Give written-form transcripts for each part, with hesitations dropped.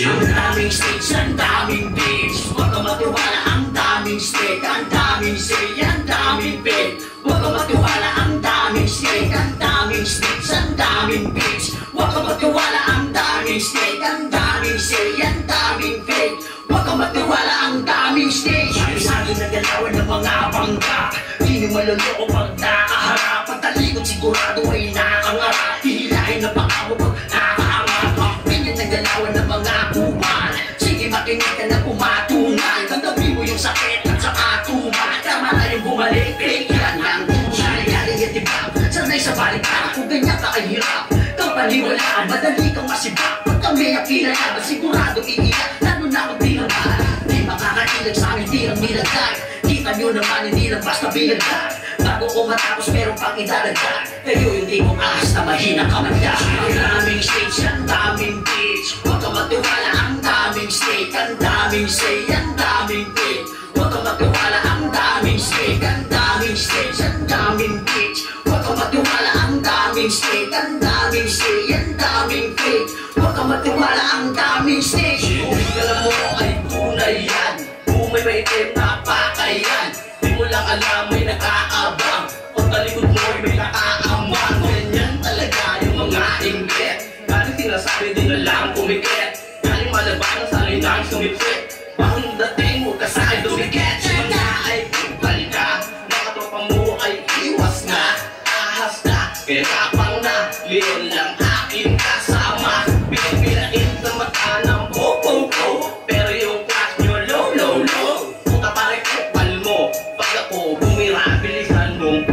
Ang daming stage, ang daming beats. Huwag kang matiwala, ang daming stage, ang daming stage, ang daming beat. Huwag kang matiwala, ang daming stage, ang daming stage, ang daming beats. Huwag kang matiwala, ang daming stage, ang daming stage, ang daming beat. Huwag kang matiwala, ang daming stage. Sabi na galawan ng mga bangka, di nyo maluloko pag nakaharap. Pagtalikod sigurado ay nakakangarap. Hihilahin na pangako pag nakaangat. Ganyan na galawan ng mga kuman. Sige makinig ka na pumatungan. Tanggapin mo yung sakit at saka tuman. Tama na yung bumalik, yan lang tunay. Yaring yatibang, sanay sa balikan. Kung ganyan ka ay hirap, kang paniwalaan. Madali kang masibak, pag kami ang kinalaban, sigurado iiyak. Lalo na kung di naman, di makakailag sa amin, di lang nilagay. Kita nyo naman, hindi lang basta binagdag. Bago ko matapos, meron pang idadagdag. Kayo yung di mong ahas na mahina ka magdag. Ang daming stage, ang daming beats. Huwag kang matiwala, ang daming stage, ang daming stage, ang daming beat. Huwag kang matiwala, ang daming stage, ang daming stage, ang daming beats. Huwag kang matiwala, ang daming stage, ang daming stage, ang daming beat. Huwag kang matiwala, ang daming stage. Kung alam mo ay tunay yan, kung may maitim na pakayan, di mo lang alam may nakaabang. Pagtalikod mo ay may nakaamang. Ganyan talaga yung mga inggit. Galing sinasabi din na lang kumikit. Galing malaban ang salinang sumipit. Bakong dating mo ka sa akin dumikit. Mga ay kupal ka, nakatropa mo ay iwas na. Ahas na, kirapang na, liyon lang aking kasama. Pinapilain sa mata ng po-po-po, pero yung class nyo low-low-low. Puta pare kupal mo, pag ako bumira, bilisan mo.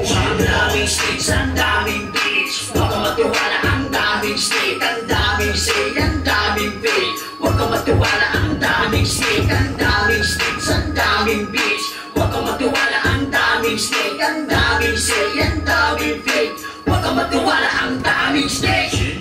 Ang daming stage, ang daming beats. Huwag kang matiwala, ang daming stage, ang daming stage, ang daming beat. Huwag kang matiwala, ang daming stage, ang daming stage, ang daming beats. Huwag kang matiwala, ang daming stage, ang daming stage, ang daming beat. Huwag kang matiwala, ang daming stage.